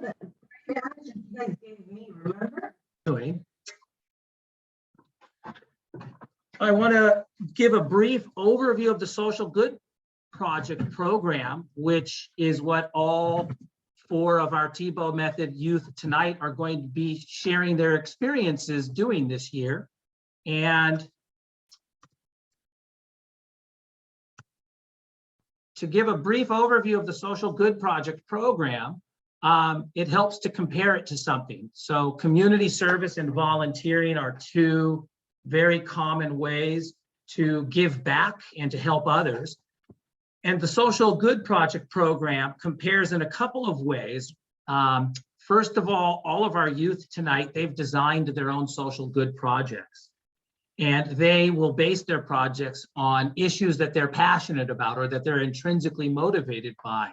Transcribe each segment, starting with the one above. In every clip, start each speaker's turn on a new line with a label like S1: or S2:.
S1: the reaction you guys gave me, remember?
S2: I want to give a brief overview of the Social Good Project program, which is what all 4 of our Tebow Method youth tonight are going to be sharing their experiences doing this year. And to give a brief overview of the Social Good Project program, it helps to compare it to something. So community service and volunteering are 2 very common ways to give back and to help others. And the Social Good Project program compares in a couple of ways. First of all of our youth tonight, they've designed their own social good projects. And they will base their projects on issues that they're passionate about or that they're intrinsically motivated by.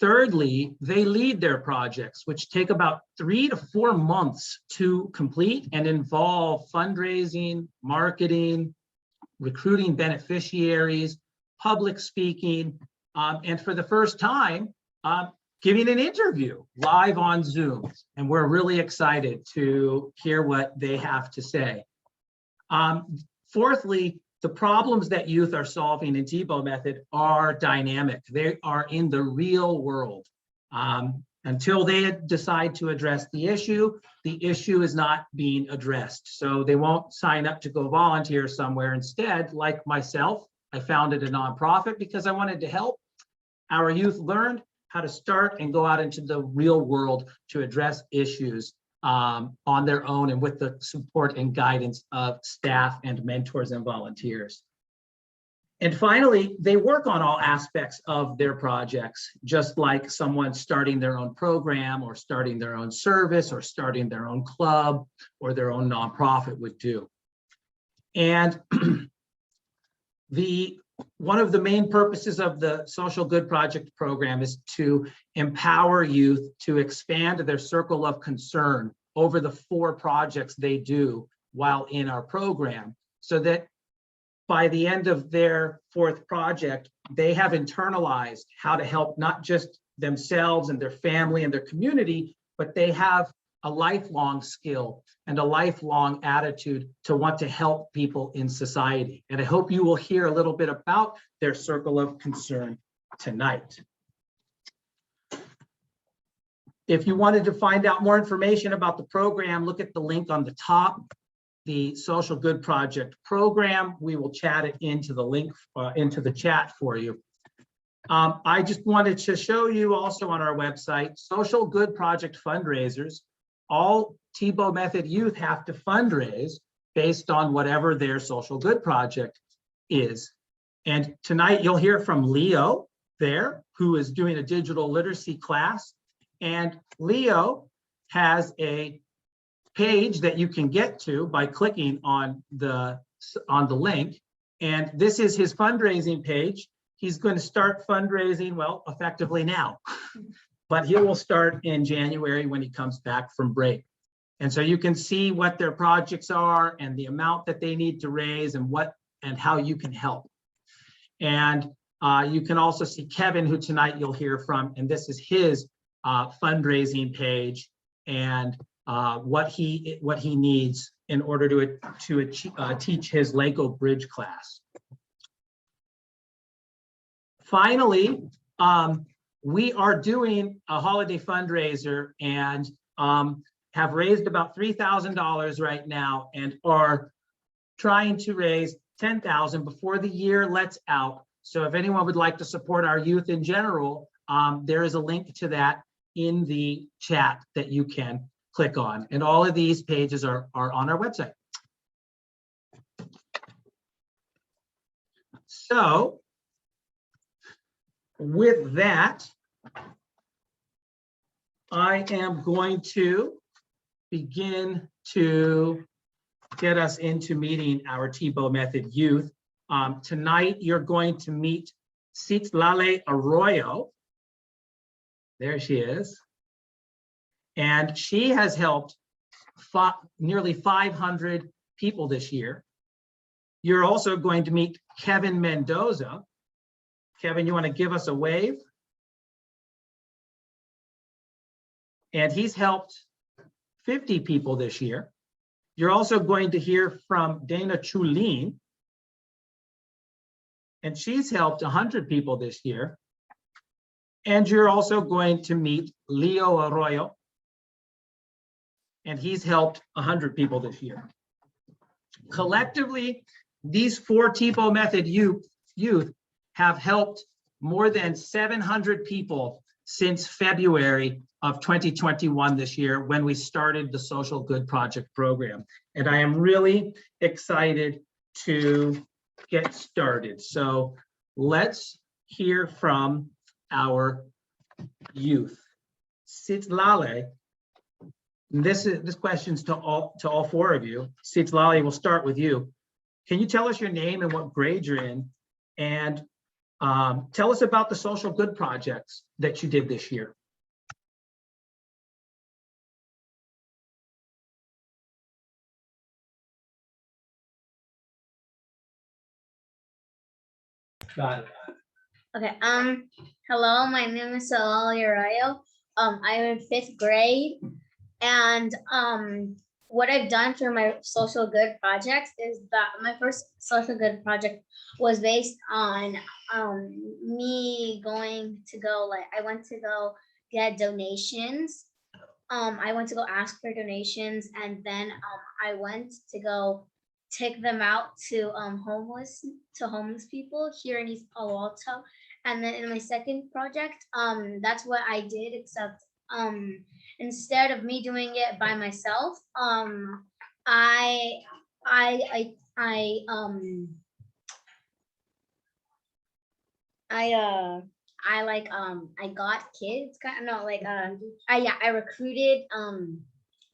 S2: Thirdly, they lead their projects, which take about 3 to 4 months to complete and involve fundraising, marketing, recruiting beneficiaries, public speaking, and for the first time, giving an interview live on Zoom. And we're really excited to hear what they have to say. Fourthly, the problems that youth are solving in Tebow Method are dynamic. They are in the real world. Until they decide to address the issue is not being addressed. So they won't sign up to go volunteer somewhere. Instead, like myself, I founded a nonprofit because I wanted to help our youth learn how to start and go out into the real world to address issues on their own and with the support and guidance of staff and mentors and volunteers. And finally, they work on all aspects of their projects, just like someone starting their own program or starting their own service or starting their own club or their own nonprofit would do. And one of the main purposes of the Social Good Project program is to empower youth to expand their circle of concern over the 4 projects they do while in our program, so that by the end of their 4th project, they have internalized how to help not just themselves and their family and their community, but they have a lifelong skill and a lifelong attitude to want to help people in society. And I hope you will hear a little bit about their circle of concern tonight. If you wanted to find out more information about the program, look at the link on the top, the Social Good Project program. We will chat it into the link, into the chat for you. I just wanted to show you also on our website, Social Good Project fundraisers. All Tebow Method youth have to fundraise based on whatever their social good project is. And tonight you'll hear from Leo there, who is doing a digital literacy class. And Leo has a page that you can get to by clicking on the link. And this is his fundraising page. He's going to start fundraising, well, effectively now. But he will start in January when he comes back from break. And so you can see what their projects are and the amount that they need to raise and how you can help. And you can also see Kevin, who tonight you'll hear from, and this is his fundraising page and what he needs in order to teach his Lego bridge class. Finally, we are doing a holiday fundraiser and have raised about $3,000 right now and are trying to raise $10,000 before the year lets out. So if anyone would like to support our youth in general, there is a link to that in the chat that you can click on. And all of these pages are on our website. So with that, I am going to begin to get us into meeting our Tebow Method youth. Tonight, you're going to meet Citlali Arroyo. There she is. And she has helped nearly 500 people this year. You're also going to meet Kevin Mendoza. Kevin, you want to give us a wave? and he's helped 50 people this year. You're also going to hear from Dana Chulin, and she's helped 100 people this year. And you're also going to meet Leo Arroyo, and he's helped 100 people this year. Collectively, these 4 TPO method youth have helped more than 700 people since February of 2021 this year, when we started the Social Good Project program. And I am really excited to get started. So let's hear from our youth. Sitlale, this question's to all 4 of you. Sitlale, we'll start with you. Can you tell us your name and what grade you're in? And tell us about the social good projects that you did this year. Got it.
S3: Okay, hello, my name is Salal Urayo. I'm in 5th grade, and what I've done for my social good projects is that my first social good project was based on me going to go, I went to go get donations. I went to go ask for donations, and then I went to go take them out to homeless people here in East Palo Alto. And then in my second project, that's what I did, except instead of me doing it by myself, I got kids,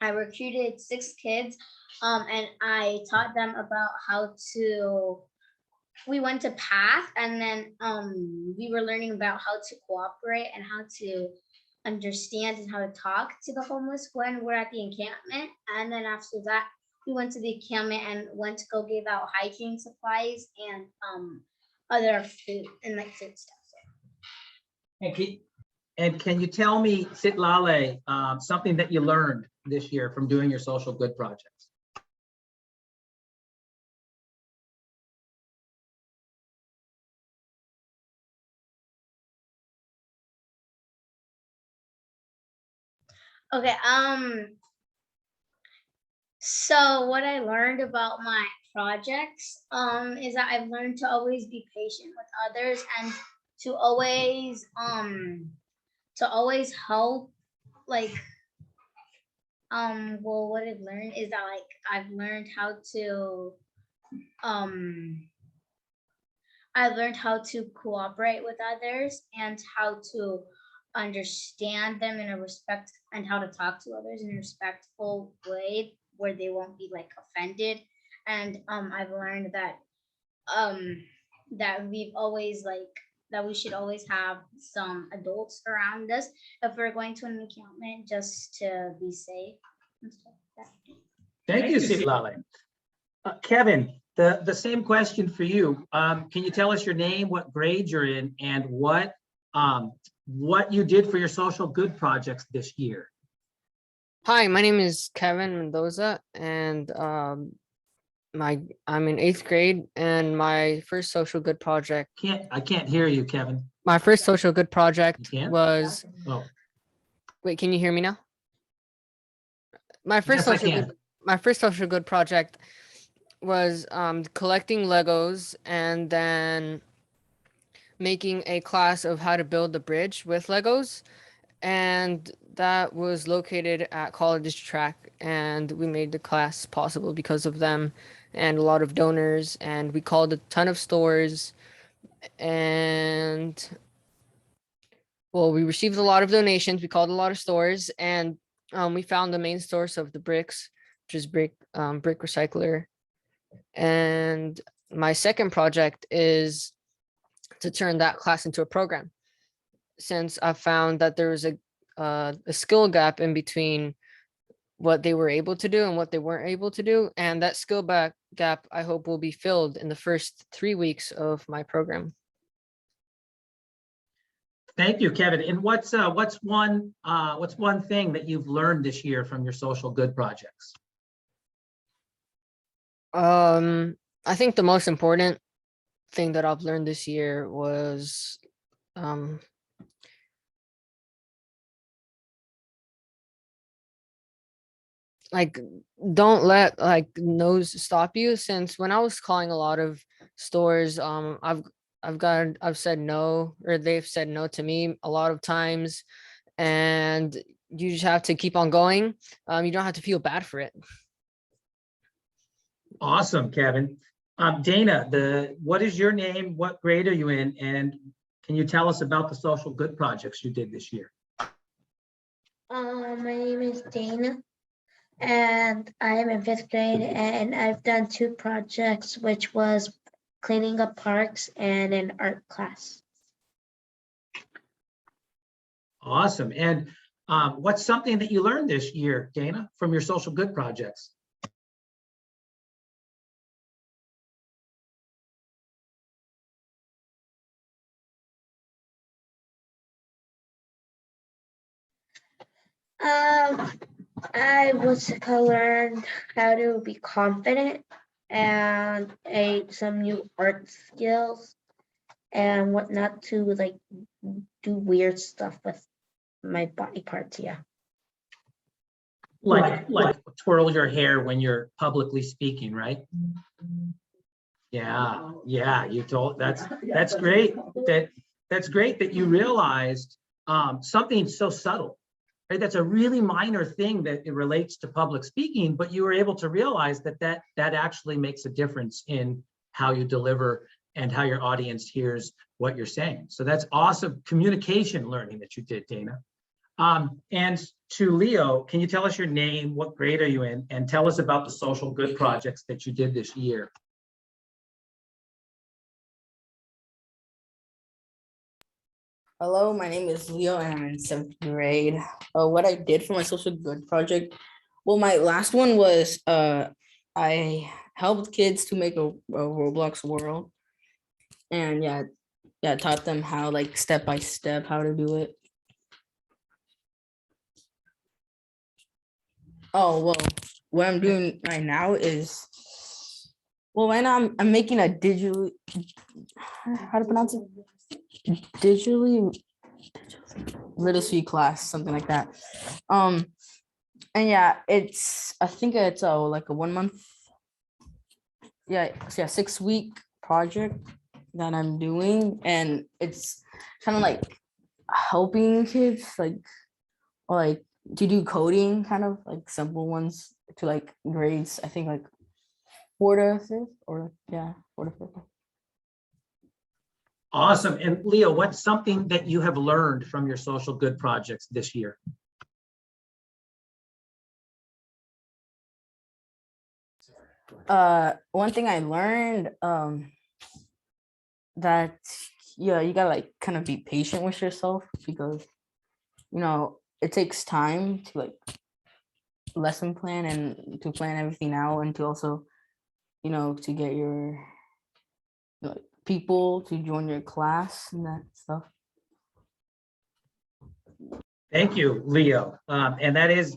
S3: I recruited 6 kids, and I taught them about how to, we went to PATH, and then we were learning about how to cooperate and how to understand and how to talk to the homeless when we're at the encampment. And then after that, we went to the encampment and went to go give out hygiene supplies and other food and food stuff.
S2: And can you tell me, Sitlale, something that you learned this year from doing your social good projects?
S3: Okay, so what I learned about my projects is that I've learned to always be patient with others, and to always help, well, what I've learned is that I've learned how to cooperate with others, and how to understand them in a respect, and how to talk to others in a respectful way where they won't be offended. And I've learned that that we should always have some adults around us if we're going to an encampment, just to be safe and stuff like that.
S2: Thank you, Sitlale. Kevin, the same question for you. Can you tell us your name, what grade you're in, and what you did for your social good projects this year?
S4: Hi, my name is Kevin Mendoza, and I'm in 8th grade, and my first social good project.
S2: I can't hear you, Kevin.
S4: My first social good project
S2: You can't?
S4: was.
S2: Oh,
S4: Wait, can you hear me now? My first
S2: yes, I
S4: social
S2: can.
S4: good, my first social good project was collecting Legos and then making a class of how to build the bridge with Legos, and that was located at College Track, and we made the class possible because of them and a lot of donors, and we called a ton of stores, and well, we received a lot of donations. We called a lot of stores, and we found the main source of the bricks, which is brick recycler. And my second project is to turn that class into a program, since I found that there was a skill gap in between what they were able to do and what they weren't able to do. And that skill gap, I hope, will be filled in the first 3 weeks of my program.
S2: Thank you, Kevin. And what's one thing that you've learned this year from your social good projects?
S4: I think the most important thing that I've learned this year was like don't let like no's stop you. Since when I was calling a lot of stores, I've said no, or they've said no to me a lot of times, and you just have to keep on going. You don't have to feel bad for it.
S2: Awesome, Kevin. Dana, what is your name? What grade are you in? And can you tell us about the social good projects you did this year?
S5: My name is Dana, and I am in 5th grade, and I've done 2 projects, which was cleaning up parks and an art class.
S2: Awesome. And what's something that you learned this year, Dana, from your social good projects?
S5: I learned how to be confident and some new art skills and what not to like do weird stuff with my body parts. Yeah.
S2: Like twirl your hair when you're publicly speaking, right? Yeah, that's great. That's great that you realized something so subtle. Right? That's a really minor thing that it relates to public speaking, but you were able to realize that actually makes a difference in how you deliver and how your audience hears what you're saying. So that's awesome communication learning that you did, Dana. And to Leo, can you tell us your name, what grade are you in, and tell us about the social good projects that you did this year?
S6: Hello, my name is Leo and I'm in 7th grade. What I did for my social good project, well, my last one was I helped kids to make a Roblox world, and yeah, taught them how, like, step by step how to do it. Oh, well, what I'm doing right now is, well, right now I'm making a digitally, how to pronounce it? Digitally literacy class, something like that. And yeah, I think it's like a 1 month, 6-week project that I'm doing, and it's kind of like helping kids like to do coding, kind of like simple ones to like grades, I think like 4 to 5th, or 4 to 5th.
S2: Awesome. And Leo, what's something that you have learned from your social good projects this year?
S6: One thing I learned, that you gotta like kind of be patient with yourself, because it takes time to like lesson plan and to plan everything out, and to also to get your people to join your class and that stuff.
S2: Thank you, Leo. And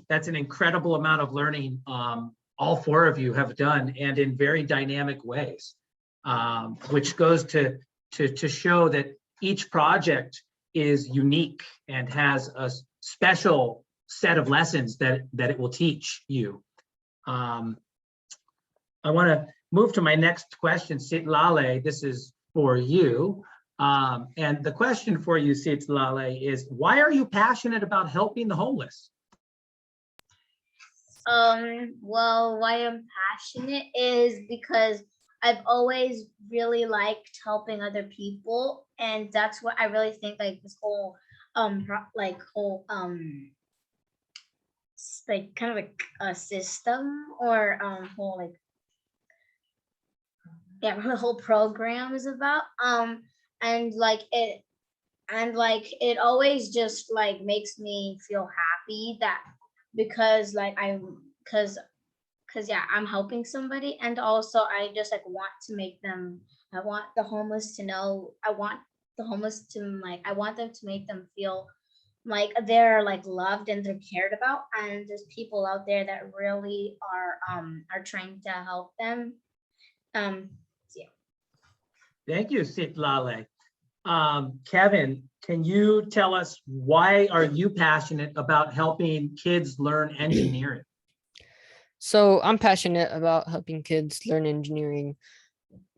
S2: that's an incredible amount of learning all 4 of you have done, and in very dynamic ways, which goes to show that each project is unique and has a special set of lessons that it will teach you. I want to move to my next question, Sitlale. This is for you. And the question for you, Sitlale, is why are you passionate about helping the homeless?
S3: Well, why I'm passionate is because I've always really liked helping other people, and that's what I really think like this whole like kind of like a system, or whole like the whole program is about. And like it always just like makes me feel happy that because like because I'm helping somebody, and also I just like want to make them, I want the homeless to know, I want the homeless to like, I want them to make them feel like they're like loved and they're cared about, and there's people out there that really are trying to help them. Yeah.
S2: Thank you, Sitlale. Kevin, can you tell us why are you passionate about helping kids learn engineering?
S4: So I'm passionate about helping kids learn engineering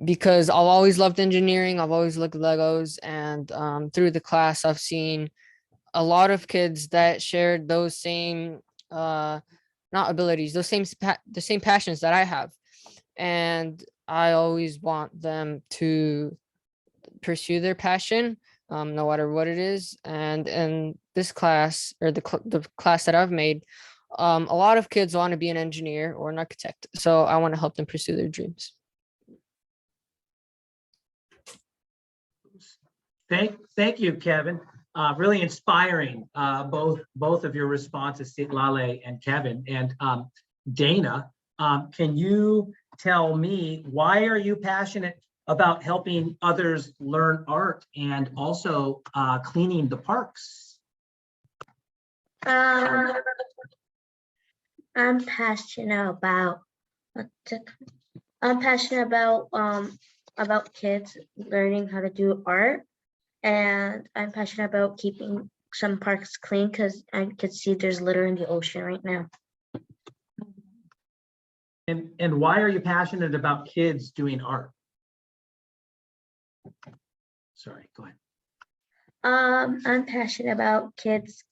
S4: because I've always loved engineering. I've always looked at Legos, and through the class, I've seen a lot of kids that shared those same, not abilities, the same passions that I have, and I always want them to pursue their passion, no matter what it is. And in this class, or the class that I've made, a lot of kids want to be an engineer or an architect. So I want to help them pursue their dreams.
S2: Thank you, Kevin. Really inspiring, both of your responses, Sitlale and Kevin. And Dana, can you tell me, why are you passionate about helping others learn art and also cleaning the parks?
S5: I'm passionate about I'm passionate about kids learning how to do art, and I'm passionate about keeping some parks clean because I could see there's litter in the ocean right now.
S2: And why are you passionate about kids doing art? Sorry, go ahead.
S5: I'm passionate about kids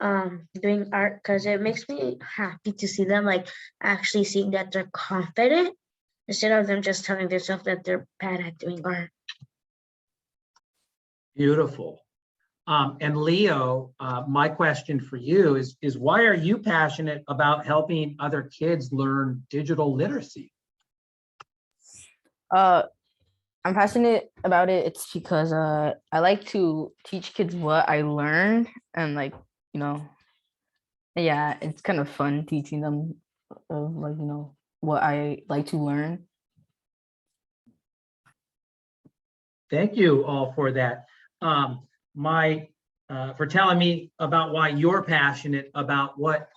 S5: doing art because it makes me happy to see them like actually seeing that they're confident instead of them just telling themselves that they're bad at doing art.
S2: Beautiful. And Leo, my question for you is why are you passionate about helping other kids learn digital literacy?
S6: I'm passionate about it. It's because I like to teach kids what I learned, and like, you know, yeah, it's kind of fun teaching them of like, you know, what I like to learn.
S2: Thank you all for that. For telling me about why you're passionate about what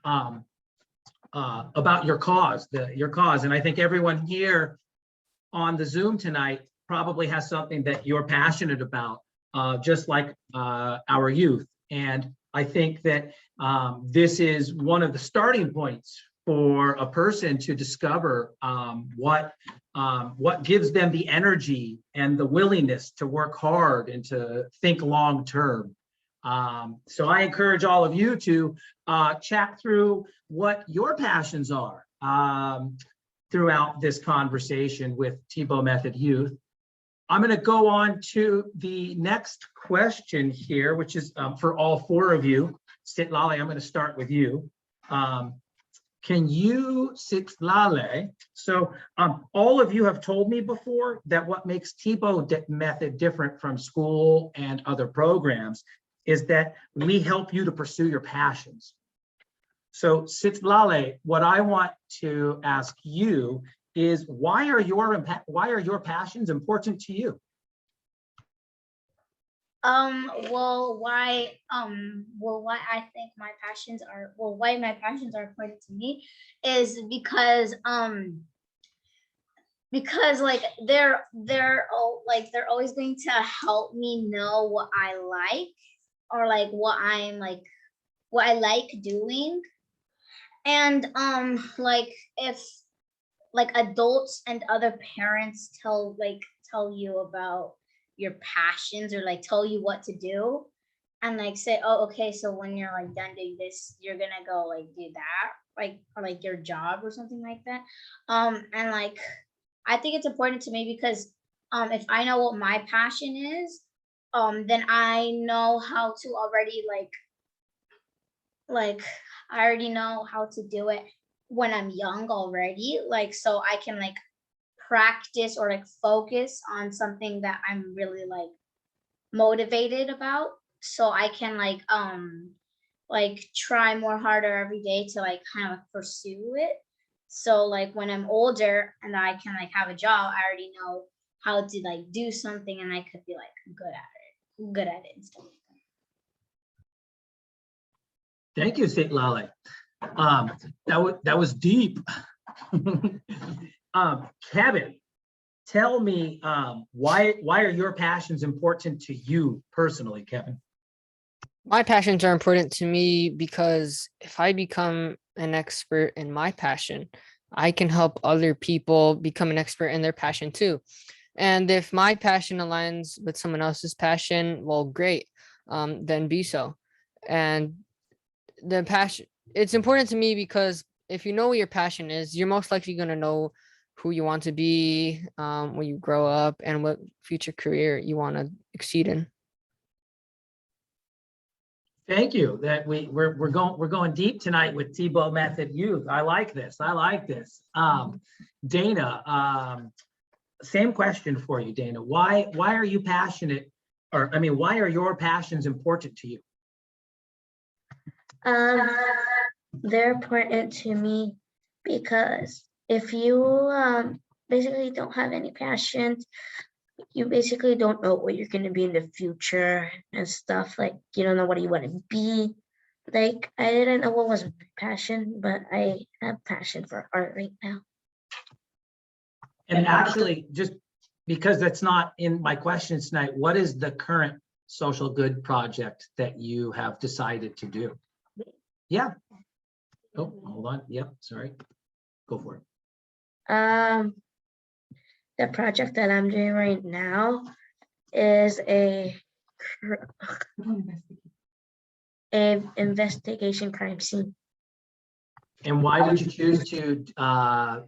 S2: about your cause, your cause. And I think everyone here on the Zoom tonight probably has something that you're passionate about, just like our youth. And I think that this is one of the starting points for a person to discover what gives them the energy and the willingness to work hard and to think long term. So I encourage all of you to chat through what your passions are throughout this conversation with Tebow Method Youth. I'm going to go on to the next question here, which is for all four of you. Sitlale, I'm going to start with you. Can you, Sitlale, so all of you have told me before that what makes Tebow Method different from school and other programs is that we help you to pursue your passions. So Sitlale, what I want to ask you is why are your passions important to you?
S3: Why I think my passions are, why my passions are important to me is because like they're always going to help me know what I like, or like what I like doing. And like if like adults and other parents tell you about your passions, or like tell you what to do, and like say, oh, okay, so when you're like done doing this, you're gonna go like do that, like, or like your job or something like that. And like I think it's important to me because if I know what my passion is, then I know how to already like I already know how to do it when I'm young already, like so I can like practice or like focus on something that I'm really like motivated about, so I can like try more harder every day to like kind of pursue it. So like when I'm older and I can like have a job, I already know how to like do something and I could be like good at it. good at it and stuff.
S2: Thank you, St. Lale. That was deep. Kevin, tell me, why are your passions important to you personally, Kevin?
S4: My passions are important to me because if I become an expert in my passion, I can help other people become an expert in their passion too. And if my passion aligns with someone else's passion, well, great, then be so. And the passion, it's important to me because if you know what your passion is, you're most likely going to know who you want to be when you grow up and what future career you want to exceed in.
S2: Thank you. That we're going deep tonight with Tebow Method Youth. I like this. I like this. Dana, same question for you, Dana. Why are you passionate, or I mean, why are your passions important to you?
S5: They're important to me because if you basically don't have any passions, you basically don't know what you're going to be in the future and stuff. Like, you don't know what you want to be. Like, I didn't know what was my passion, but I have passion for art right now.
S2: And actually, just because that's not in my questions tonight, what is the current social good project that you have decided to do? Yeah. Oh, hold on. Yep, sorry. Go for it.
S5: The project that I'm doing right now is a investigation crime scene.
S2: And why did you choose to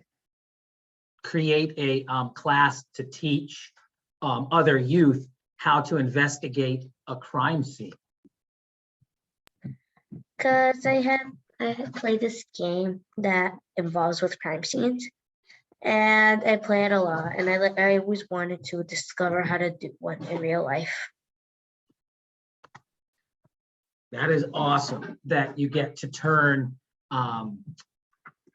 S2: create a class to teach other youth how to investigate a crime scene?
S5: Because I had played this game that involves with crime scenes, and I play it a lot, and I always wanted to discover how to do one in real life.
S2: That is awesome that you get to turn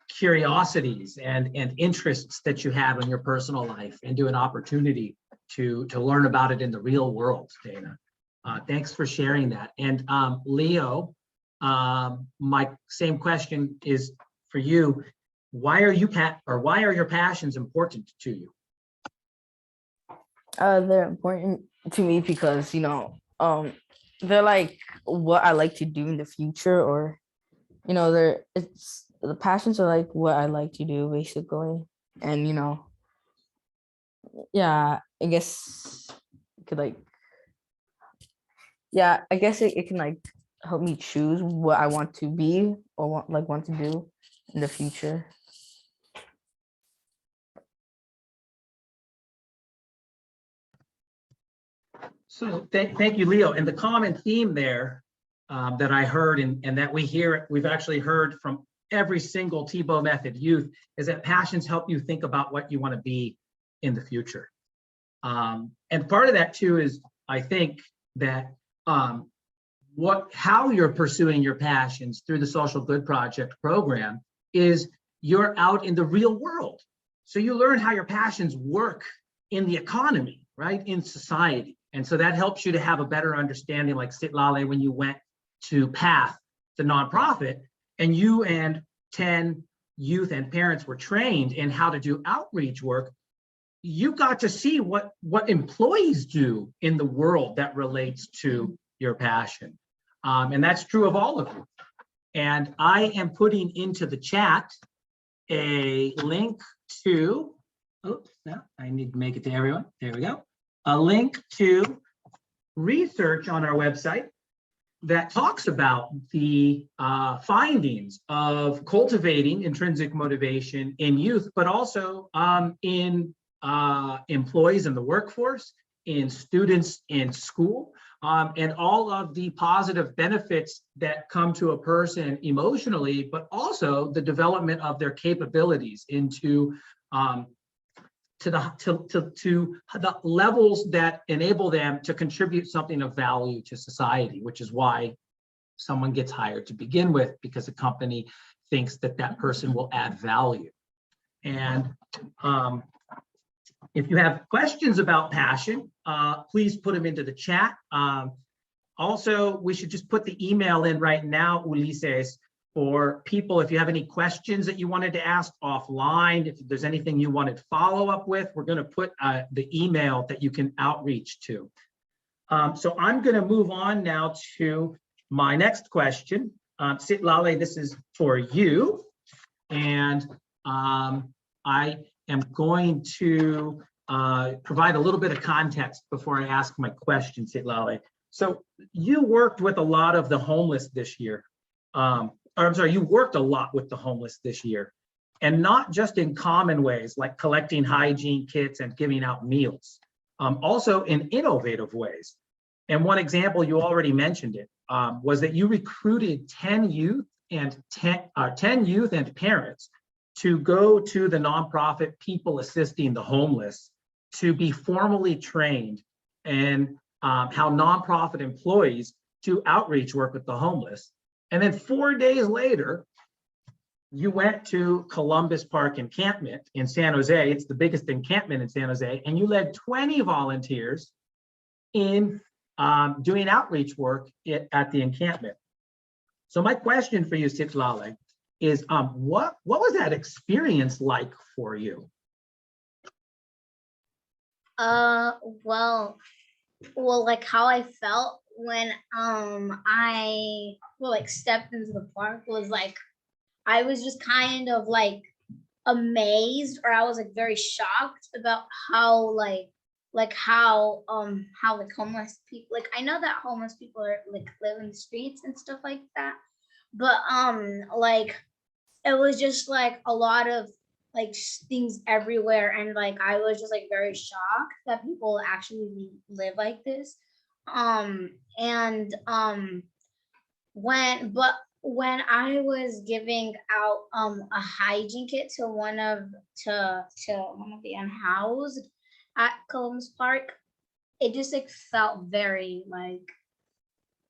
S2: curiosities and interests that you have in your personal life into an opportunity to learn about it in the real world, Dana. Thanks for sharing that. And Leo, my same question is for you. Why are your passions important to you?
S6: They're important to me because, they're like what I like to do in the future, or, the passions are like what I like to do basically. And, yeah, I guess it could I guess it can like help me choose what I want to be or want to do in the future.
S2: So thank you, Leo. And the common theme there that I heard and that we've actually heard from every single Tebow Method youth is that passions help you think about what you want to be in the future. And part of that too is, I think, that how you're pursuing your passions through the Social Good Project program is you're out in the real world. So you learn how your passions work in the economy, right? In society. And so that helps you to have a better understanding, like Sitlale, when you went to PATH, the nonprofit, and you and 10 youth and parents were trained in how to do outreach work. You got to see what employees do in the world that relates to your passion. And that's true of all of you. And I am putting into the chat a link to, oops, no, I need to make it to everyone. There we go. A link to research on our website that talks about the findings of cultivating intrinsic motivation in youth, but also in employees in the workforce, in students in school, and all of the positive benefits that come to a person emotionally, but also the development of their capabilities into to the levels that enable them to contribute something of value to society, which is why someone gets hired to begin with, because a company thinks that that person will add value. And If you have questions about Passion, please put them into the chat. Also, we should just put the email in right now, Ulises, for people. If you have any questions that you wanted to ask offline, if there's anything you wanted to follow up with, we're going to put the email that you can outreach to. So I'm going to move on now to my next question. Sitlale, this is for you. And I am going to provide a little bit of context before I ask my question, Sitlale. So you worked with a lot of the homeless this year. Or I'm sorry, you worked a lot with the homeless this year, and not just in common ways like collecting hygiene kits and giving out meals, also in innovative ways. And one example, you already mentioned it, was that you recruited 10 youth and 10 youth and parents to go to the nonprofit People Assisting the Homeless to be formally trained in how nonprofit employees do outreach work with the homeless. And then 4 days later, you went to Columbus Park Encampment in San Jose. It's the biggest encampment in San Jose. And you led 20 volunteers in doing outreach work at the encampment. So my question for you, Sitlale, is what was that experience like for you?
S3: Well, like how I felt when I like stepped into the park was like I was just kind of like amazed, or I was like very shocked about how how homeless people, like I know that homeless people are like live in the streets and stuff like that, but like it was just like a lot of like things everywhere, and like I was just like very shocked that people actually live like this. When I was giving out a hygiene kit to one of the unhoused at Columbus Park, it just like felt very like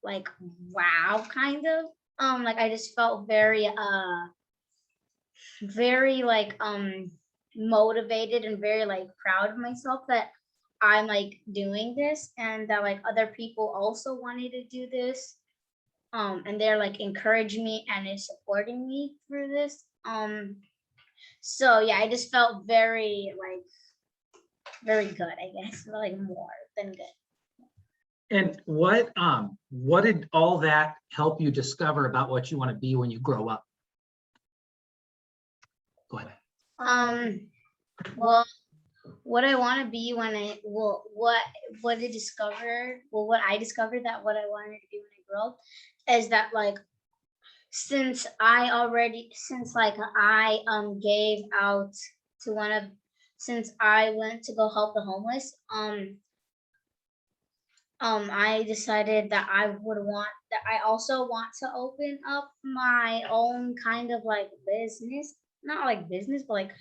S3: wow, kind of. Like I just felt very like motivated and very like proud of myself that I'm like doing this, and that like other people also wanted to do this. And they're like encouraging me and is supporting me through this. So yeah, I just felt very good, I guess, like more than good.
S2: And what did all that help you discover about what you want to be when you grow up? Go ahead.
S3: Well, what I want to be when what I discovered that what I wanted to be when I grow up is that like since I gave out to since I went to go help the homeless, I decided that I also want to open up my own kind of like business, not like business, but like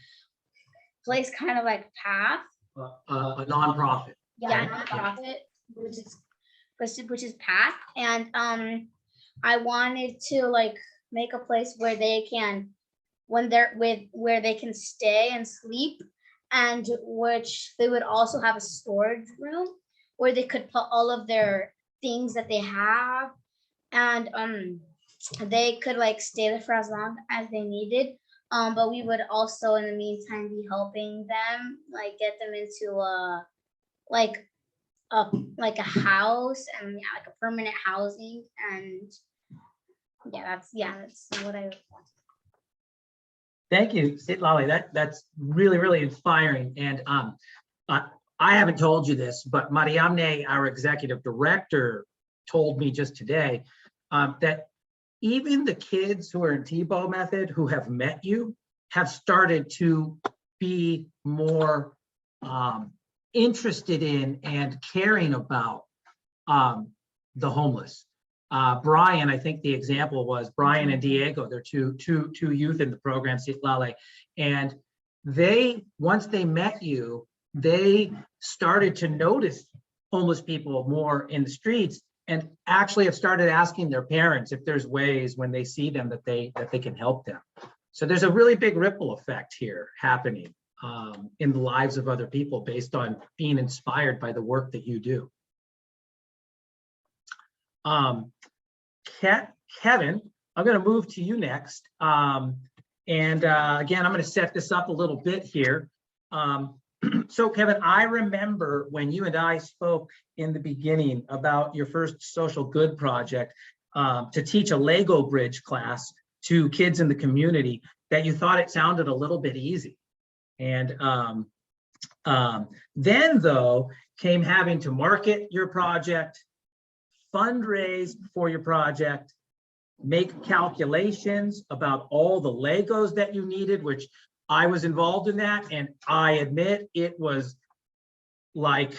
S3: place, kind of like path.
S2: A nonprofit.
S3: Yeah, nonprofit, which is path. And I wanted to like make a place where they can, where they can stay and sleep, and which they would also have a storage room where they could put all of their things that they have, and they could like stay there for as long as they needed. But we would also in the meantime be helping them like get them into a house, and yeah, like a permanent housing. And that's what I want.
S2: Thank you, Sitlale. That's really, really inspiring. And I haven't told you this, but Mariamne, our executive director, told me just today that even the kids who are in Tebow method who have met you have started to be more interested in and caring about the homeless. Brian, I think the example was Brian and Diego. They're two youth in the program, Sitlale, and once they met you, they started to notice homeless people more in the streets, and actually have started asking their parents if there's ways when they see them that they can help them. So there's a really big ripple effect here happening. in the lives of other people based on being inspired by the work that you do. Kevin, I'm going to move to you next. Again, I'm going to set this up a little bit here. So Kevin, I remember when you and I spoke in the beginning about your first social good project to teach a Lego bridge class to kids in the community, that you thought it sounded a little bit easy. And then though came having to market your project, fundraise for your project, make calculations about all the Legos that you needed, which I was involved in that. And I admit it was like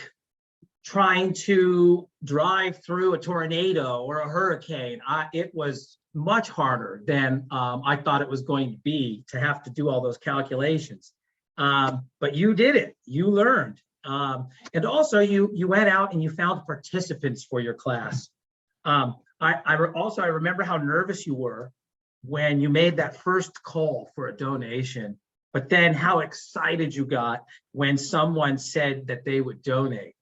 S2: trying to drive through a tornado or a hurricane. It was much harder than I thought it was going to be to have to do all those calculations. But you did it, you learned. And also you went out and you found participants for your class. I remember how nervous you were when you made that first call for a donation, but then how excited you got when someone said that they would donate.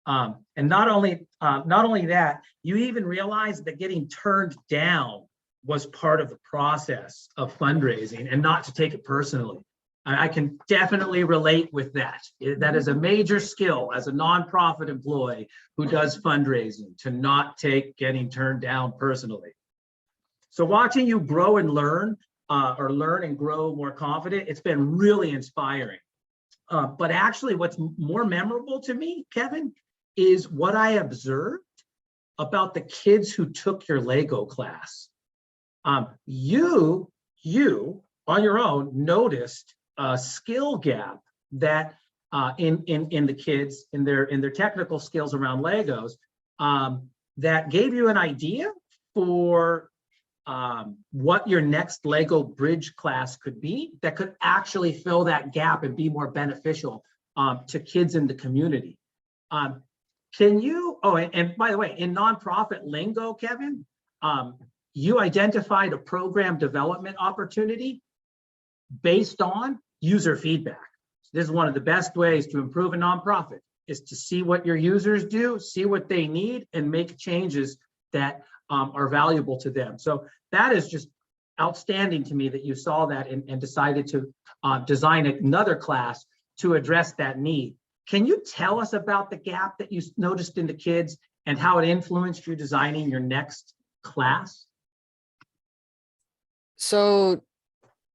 S2: And not only that, you even realized that getting turned down was part of the process of fundraising and not to take it personally. I can definitely relate with that. That is a major skill as a nonprofit employee who does fundraising, to not take getting turned down personally. So watching you grow and learn, or learn and grow more confident, it's been really inspiring. But actually what's more memorable to me, Kevin, is what I observed about the kids who took your Lego class. You on your own noticed a skill gap that in the kids in their technical skills around Legos, that gave you an idea for what your next Lego bridge class could be, that could actually fill that gap and be more beneficial to kids in the community. Can you, and by the way, in nonprofit lingo, Kevin, you identified a program development opportunity based on user feedback. This is one of the best ways to improve a nonprofit, is to see what your users do, see what they need, and make changes that are valuable to them. So that is just outstanding to me that you saw that and decided to design another class to address that need. Can you tell us about the gap that you noticed in the kids and how it influenced you designing your next class?
S4: So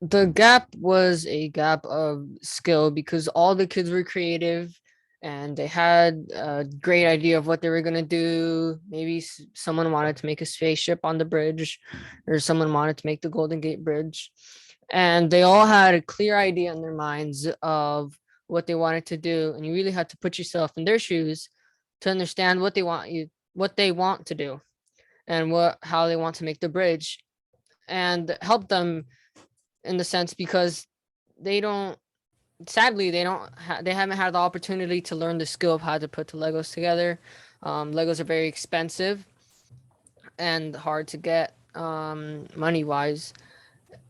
S4: the gap was a gap of skill because all the kids were creative and they had a great idea of what they were going to do. Maybe someone wanted to make a spaceship on the bridge, or someone wanted to make the Golden Gate Bridge. And they all had a clear idea in their minds of what they wanted to do. And you really had to put yourself in their shoes to understand what they want to do and how they want to make the bridge, and help them in the sense, because they haven't had the opportunity to learn the skill of how to put the Legos together. Legos are very expensive and hard to get money wise,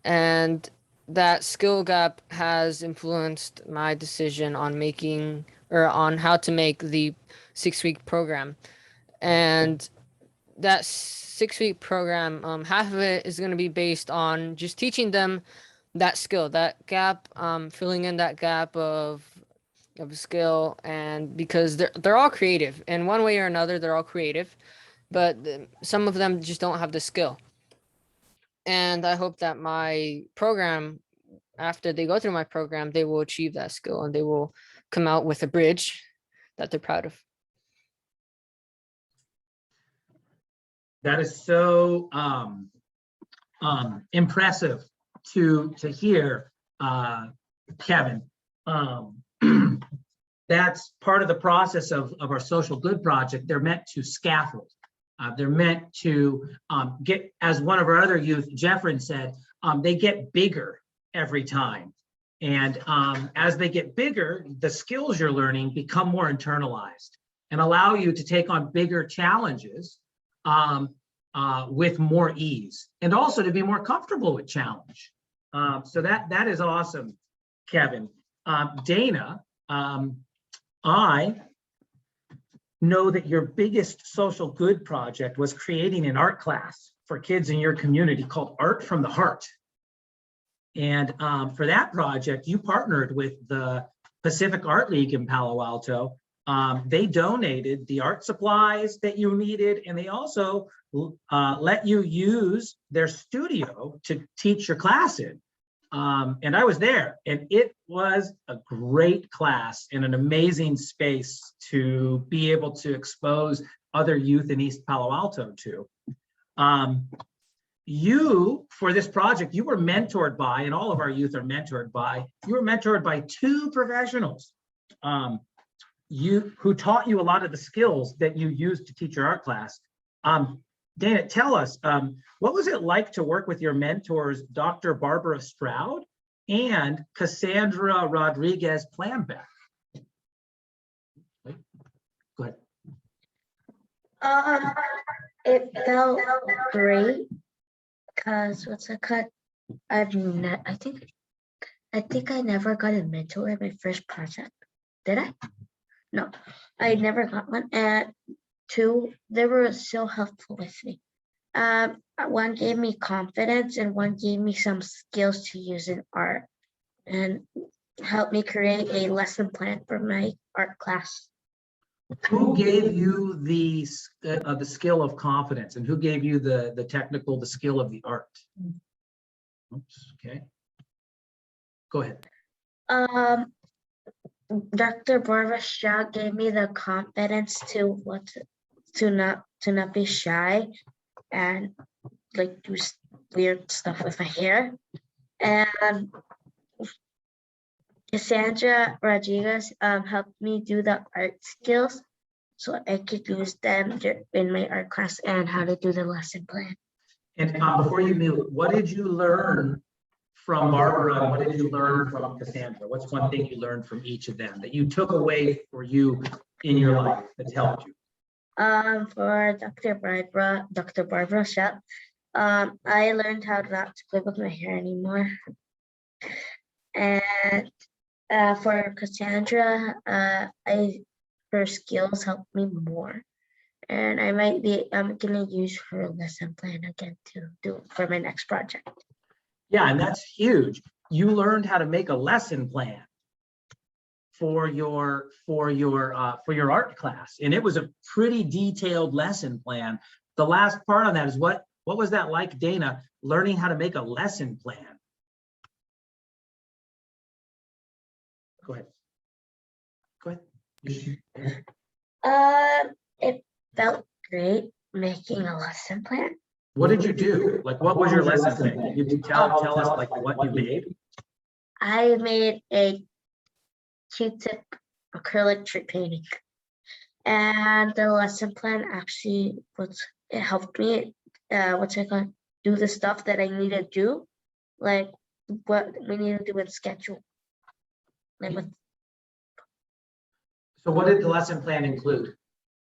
S4: and that skill gap has influenced my decision on how to make the 6-week program. And that 6-week program, half of it is going to be based on just teaching them that skill, that gap, filling in that gap of skill. And because they're all creative in one way or another, they're all creative, but some of them just don't have the skill. And I hope that my program, after they go through my program, they will achieve that skill and they will come out with a bridge that they're proud of.
S2: That is so impressive to hear, Kevin. That's part of the process of our social good project. They're meant to scaffold. They're meant to get, as one of our other youth, Jeffrin said, they get bigger every time. And as they get bigger, the skills you're learning become more internalized and allow you to take on bigger challenges with more ease, and also to be more comfortable with challenge. So that is awesome, Kevin. Dana, I know that your biggest social good project was creating an art class for kids in your community called Art from the Heart. And for that project, you partnered with the Pacific Art League in Palo Alto. They donated the art supplies that you needed, and they also let you use their studio to teach your class in. And I was there, and it was a great class and an amazing space to be able to expose other youth in East Palo Alto to. You, for this project, you were mentored by, and all of our youth are mentored by, you were mentored by two professionals who taught you a lot of the skills that you used to teach your art class. Dana, tell us, what was it like to work with your mentors, Dr. Barbara Stroud and Cassandra Rodriguez Planbeck? Go ahead.
S5: It felt great because I think I never got a mentor in my first project. Did I? No, I never got one. And two, they were so helpful with me. One gave me confidence and one gave me some skills to use in art and helped me create a lesson plan for my art class.
S2: Who gave you the skill of confidence, and who gave you the skill of the art? Oops, okay. Go ahead.
S5: Dr. Barbara Stroud gave me the confidence to not be shy and like do weird stuff with my hair. And Cassandra Rodriguez helped me do the art skills so I could use them in my art class and how to do the lesson plan.
S2: And before you move, what did you learn from Barbara and what did you learn from Cassandra? What's one thing you learned from each of them that you took away for you in your life that's helped you?
S5: For Dr. Barbara Stroud, I learned how not to play with my hair anymore. And for Cassandra, her skills helped me more. And I'm gonna use her lesson plan again to do for my next project.
S2: Yeah, and that's huge. You learned how to make a lesson plan for your art class, and it was a pretty detailed lesson plan. The last part on that is what was that like, Dana? Learning how to make a lesson plan. Go ahead. Go ahead.
S5: It felt great making a lesson plan.
S2: What did you do? Like, what was your lesson plan? Can you tell us like what you made?
S5: I made a Q-tip acrylic tree painting, and the lesson plan actually it helped me. Do the stuff that I need to do, like what we need to do in schedule.
S2: So what did the lesson plan include?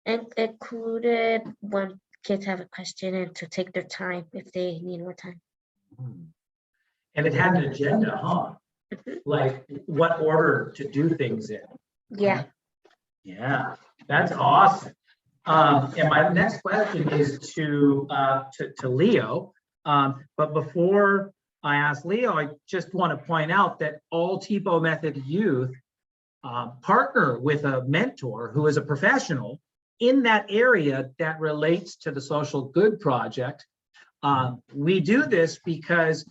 S5: It included when kids have a question and to take their time if they need more time.
S2: And it had an agenda, huh? Like what order to do things in.
S5: Yeah.
S2: Yeah, that's awesome. And my next question is to Leo. But before I ask Leo, I just want to point out that all TPO Method youth partner with a mentor who is a professional in that area that relates to the Social Good Project. We do this because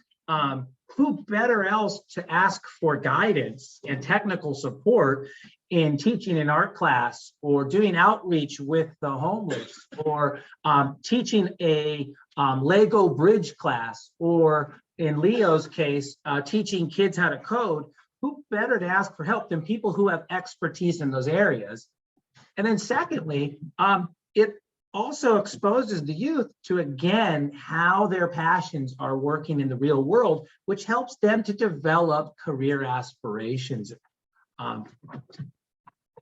S2: who better else to ask for guidance and technical support in teaching an art class or doing outreach with the homeless or teaching a Lego bridge class, or in Leo's case, teaching kids how to code. Who better to ask for help than people who have expertise in those areas? And then secondly, it also exposes the youth to, again, how their passions are working in the real world, which helps them to develop career aspirations.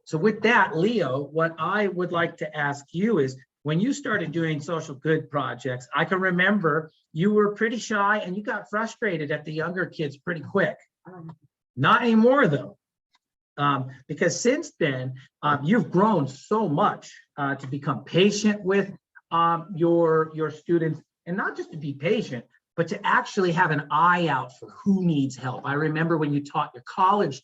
S2: So with that, Leo, what I would like to ask you is, when you started doing social good projects, I can remember you were pretty shy and you got frustrated at the younger kids pretty quick. Not anymore though. Because since then, you've grown so much to become patient with your students, and not just to be patient, but to actually have an eye out for who needs help. I remember when you taught your college,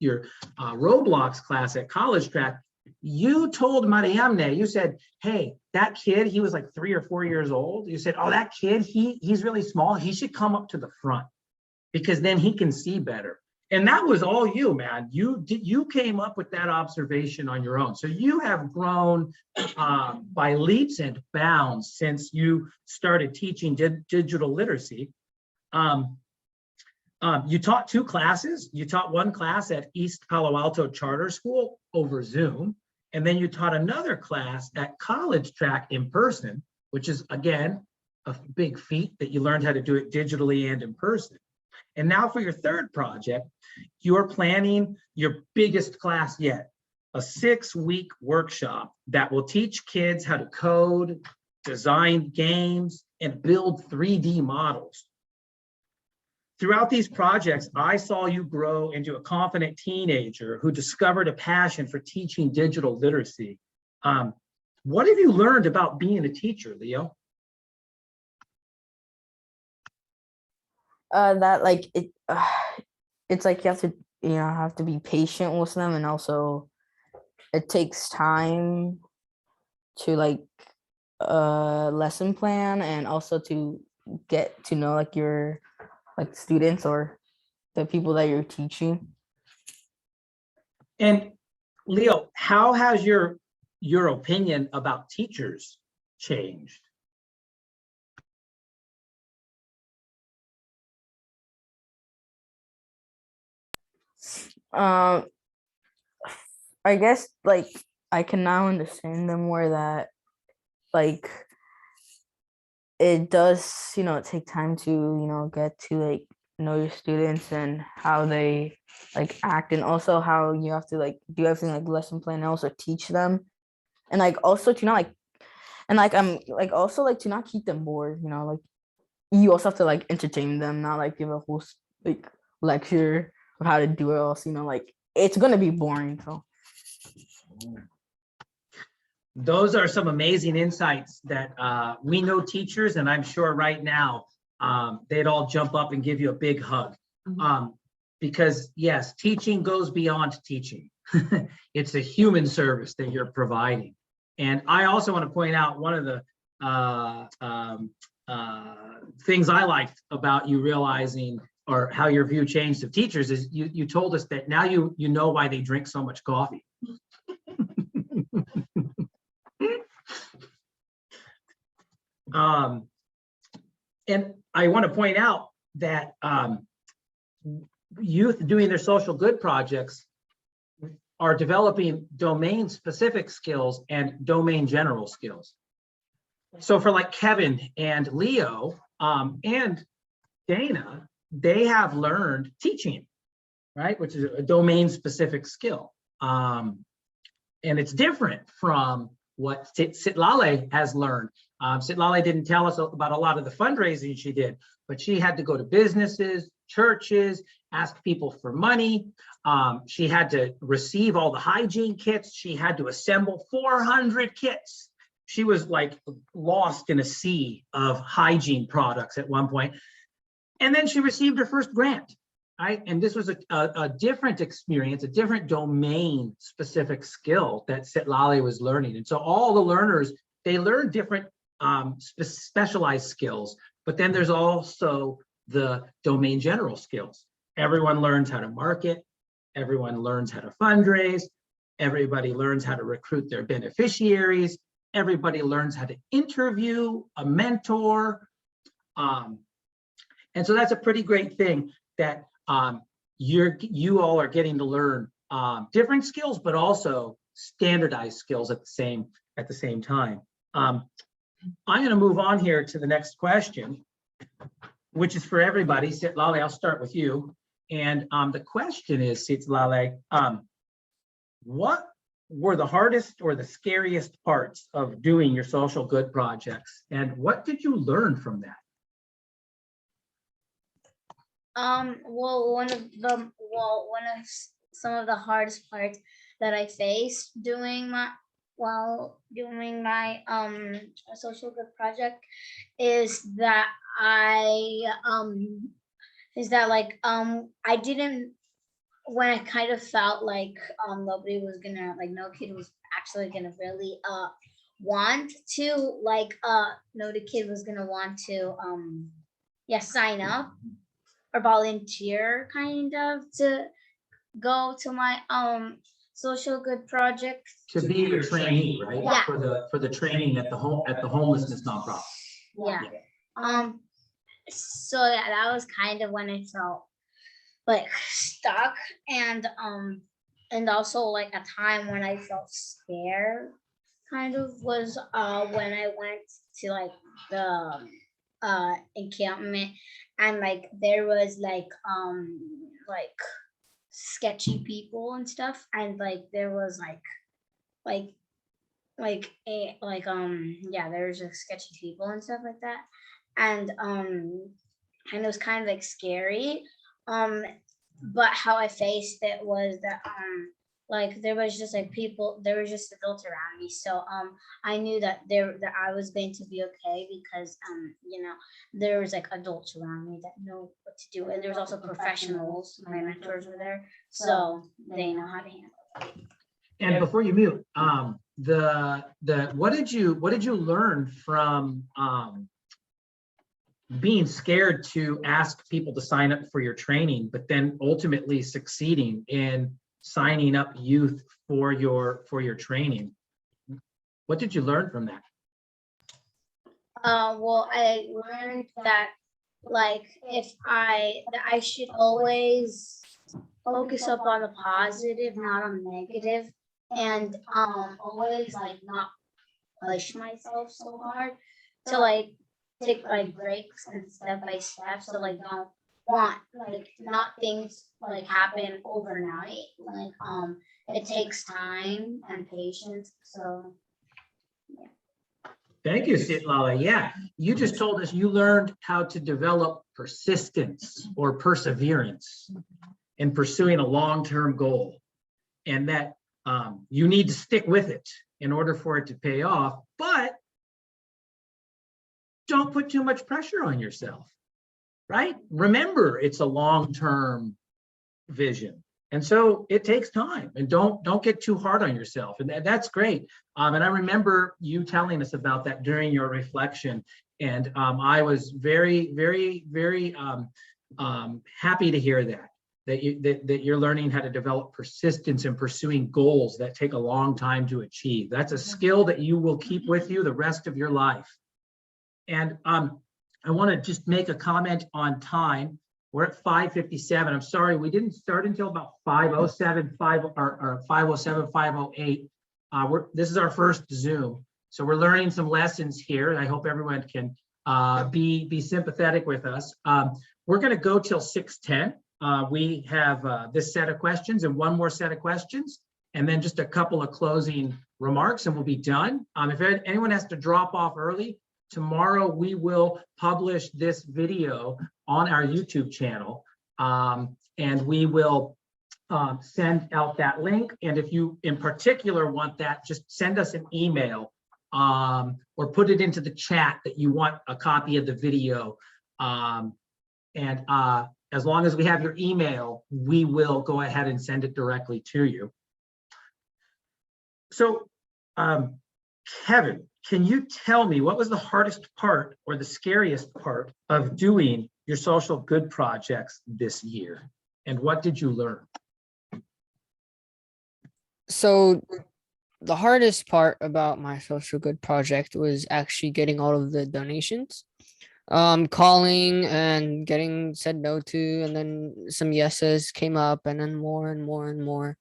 S2: your Roblox class at College Track, you told Mariamne, you said, hey, that kid, he was like 3 or 4 years old. You said, oh, that kid, he's really small. He should come up to the front because then he can see better. And that was all you, man. You came up with that observation on your own. So you have grown by leaps and bounds since you started teaching digital literacy. You taught 2 classes. You taught 1 class at East Palo Alto Charter School over Zoom. And then you taught another class at College Track in person, which is, again, a big feat that you learned how to do it digitally and in person. And now for your 3rd project, you're planning your biggest class yet, a 6-week workshop that will teach kids how to code, design games, and build 3D models. Throughout these projects, I saw you grow into a confident teenager who discovered a passion for teaching digital literacy. What have you learned about being a teacher, Leo?
S6: That like it's like you have to be patient with them, and also it takes time to like lesson plan, and also to get to know like your like students or the people that you're teaching.
S2: And Leo, how has your opinion about teachers changed?
S6: Um, I guess like I can now understand them more, that like it does, take time to, get to like know your students and how they like act, and also how you have to like do everything like lesson plan and also teach them. And like also to not like, and like I'm like also like to not keep them bored, like you also have to like entertain them, not like give a whole like lecture of how to do it, else like it's gonna be boring. So
S2: Those are some amazing insights that we know teachers, and I'm sure right now they'd all jump up and give you a big hug. Because yes, teaching goes beyond teaching. It's a human service that you're providing. And I also want to point out one of the things I liked about you realizing, or how your view changed of teachers, is you told us that now you know why they drink so much coffee. And I want to point out that youth doing their social good projects are developing domain specific skills and domain general skills. So for like Kevin and Leo and Dana, they have learned teaching, right? Which is a domain specific skill. And it's different from what Sitlale has learned. Sitlale didn't tell us about a lot of the fundraising she did, but she had to go to businesses, churches, ask people for money. She had to receive all the hygiene kits. She had to assemble 400 kits. She was like lost in a sea of hygiene products at one point. And then she received her first grant, right? And this was a different experience, a different domain specific skill that Sitlale was learning. And so all the learners, they learn different specialized skills, but then there's also the domain general skills. Everyone learns how to market, everyone learns how to fundraise, everybody learns how to recruit their beneficiaries, everybody learns how to interview a mentor. And so that's a pretty great thing that you all are getting to learn different skills, but also standardized skills at the same time. I'm going to move on here to the next question, which is for everybody. Sitlale, I'll start with you. And the question is, Sitlale, what were the hardest or the scariest parts of doing your social good projects? And what did you learn from that?
S3: Well, one of some of the hardest parts that I faced doing my while doing my social good project is that I didn't, when I kind of felt like nobody was gonna, like, no kid was actually gonna really want to, like, no the kid was gonna want to sign up or volunteer kind of to go to my social good project.
S2: To be your trainee, right?
S3: Yeah.
S2: For the training at the homelessness nonprofit.
S3: Yeah. So yeah, that was kind of when I felt like stuck, and also like a time when I felt scared kind of was when I went to like the encampment, and like there was like sketchy people and stuff, and like there was like yeah, there was just sketchy people and stuff like that, and it was kind of like scary, but how I faced it was that like there was just like people, there was just adults around me, so I knew that I was going to be okay, because there was like adults around me that know what to do, and there was also professionals, my mentors were there, so they know how to handle it.
S2: And before you mute, what did you learn from being scared to ask people to sign up for your training, but then ultimately succeeding in signing up youth for your training? What did you learn from that?
S3: Well, I learned that that I should always focus up on the positive, not on the negative, and always like not push myself so hard to like take like breaks and step by step, so like don't want like not things like happen overnight, like it takes time and patience, so
S2: Thank you, Sitlala. Yeah, you just told us you learned how to develop persistence or perseverance in pursuing a long-term goal, and that you need to stick with it in order for it to pay off, but don't put too much pressure on yourself, right? Remember, it's a long-term vision. And so it takes time, and don't get too hard on yourself. And that's great. And I remember you telling us about that during your reflection. And I was very, very, very happy to hear that you're learning how to develop persistence in pursuing goals that take a long time to achieve. That's a skill that you will keep with you the rest of your life. And I want to just make a comment on time. We're at 5:57. I'm sorry, we didn't start until about 5:07, 5:08. This is our first Zoom, so we're learning some lessons here. I hope everyone can be sympathetic with us. We're going to go till 6:10. We have this set of questions and one more set of questions, and then just a couple of closing remarks, and we'll be done. If anyone has to drop off early, tomorrow we will publish this video on our YouTube channel, and we will send out that link. And if you in particular want that, just send us an email or put it into the chat that you want a copy of the video. And as long as we have your email, we will go ahead and send it directly to you. So, Kevin, can you tell me what was the hardest part or the scariest part of doing your social good projects this year? And what did you learn?
S4: So the hardest part about my social good project was actually getting all of the donations, calling and getting said no to, and then some yeses came up, and then more and more and more.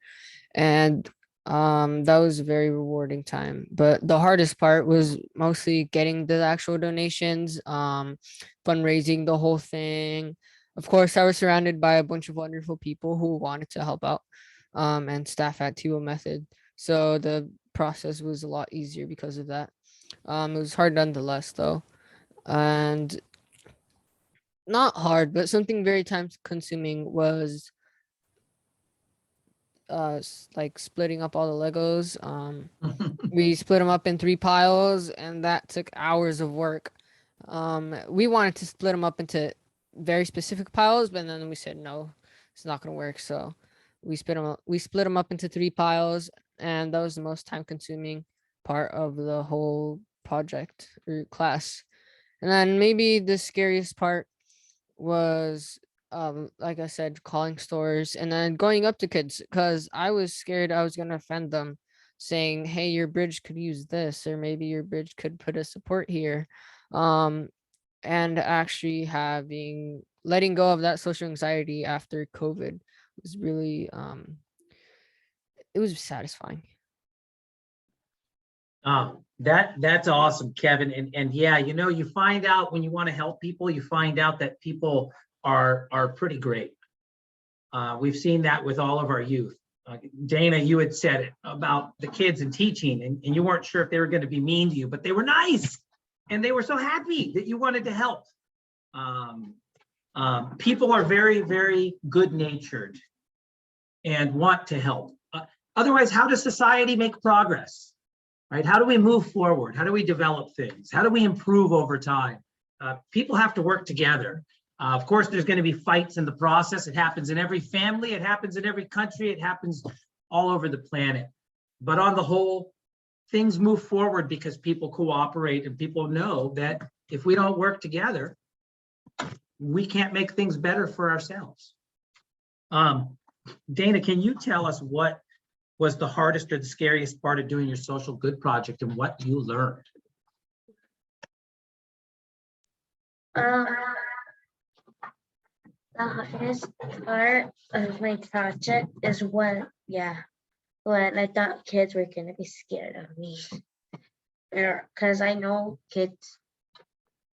S4: And that was a very rewarding time. But the hardest part was mostly getting the actual donations, fundraising the whole thing. Of course, I was surrounded by a bunch of wonderful people who wanted to help out, and staff at TO Method. So the process was a lot easier because of that. It was hard nonetheless, though. And not hard, but something very time consuming was like splitting up all the Legos. We split them up in 3 piles, and that took hours of work. We wanted to split them up into very specific piles, but then we said no, it's not gonna work. So we split them up into 3 piles, and that was the most time consuming part of the whole project or class. And then maybe the scariest part was like I said, calling stores and then going up to kids because I was scared I was gonna offend them, saying, hey, your bridge could use this, or maybe your bridge could put a support here. Um and actually having letting go of that social anxiety after COVID was really it was satisfying.
S2: That's awesome, Kevin. And yeah, you know, you find out when you want to help people, you find out that people are pretty great. We've seen that with all of our youth. Dana, you had said it about the kids and teaching, and you weren't sure if they were going to be mean to you, but they were nice, and they were so happy that you wanted to help. People are very, very good-natured and want to help. Otherwise, how does society make progress? Right? How do we move forward? How do we develop things? How do we improve over time? People have to work together. Of course, there's going to be fights in the process. It happens in every family. It happens in every country. It happens all over the planet. But on the whole, things move forward because people cooperate and people know that if we don't work together, we can't make things better for ourselves. Dana, can you tell us what was the hardest or the scariest part of doing your social good project and what you learned?
S5: The hardest part of my project is when I thought kids were gonna be scared of me. Because I know kids,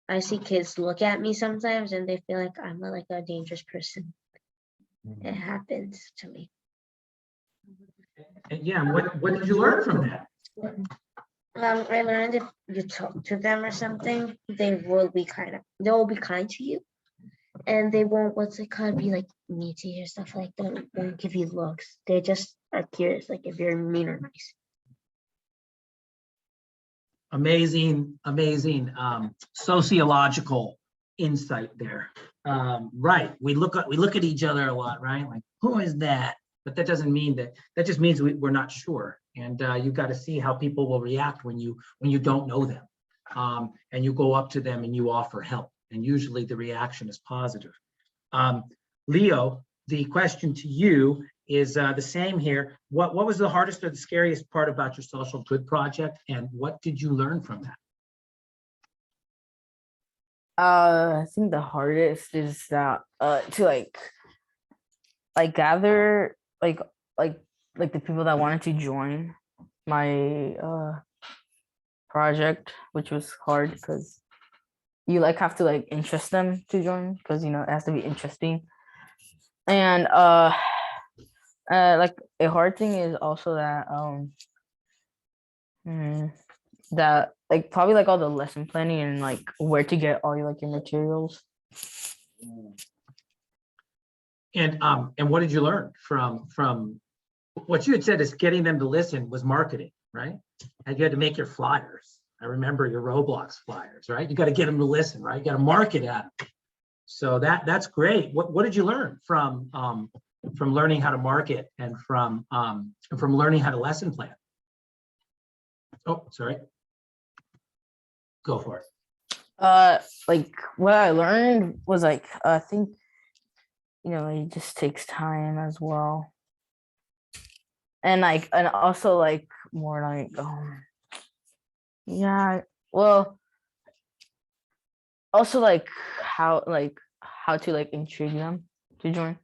S5: I see kids look at me sometimes and they feel like I'm like a dangerous person. It happens to me.
S2: And yeah, what did you learn from that?
S5: I learned if you talk to them or something, they will be kind to you. And they won't, be like mean to you or stuff like that. Won't give you looks. They just are curious, like if you're mean or nice.
S2: Amazing, sociological insight there. Right, we look at each other a lot, right? Like, who is that? But that doesn't mean that just means we're not sure. And you've got to see how people will react when you don't know them. And you go up to them and you offer help. And usually the reaction is positive. Leo, the question to you is the same here. What was the hardest or the scariest part about your social good project, and what did you learn from that?
S6: I think the hardest is that to gather like the people that wanted to join my project, which was hard because you have to interest them to join, because it has to be interesting. And a hard thing is also that that probably all the lesson planning and where to get all your materials.
S2: And what did you learn from what you had said is getting them to listen was marketing, right? And you had to make your flyers. I remember your Roblox flyers, right? You got to get them to listen, right? You got to market at them. So that's great. What did you learn from learning how to market and from learning how to lesson plan? Oh, sorry. Go for it.
S6: What I learned was I think it just takes time as well, and also more yeah, well, also how to intrigue them to join.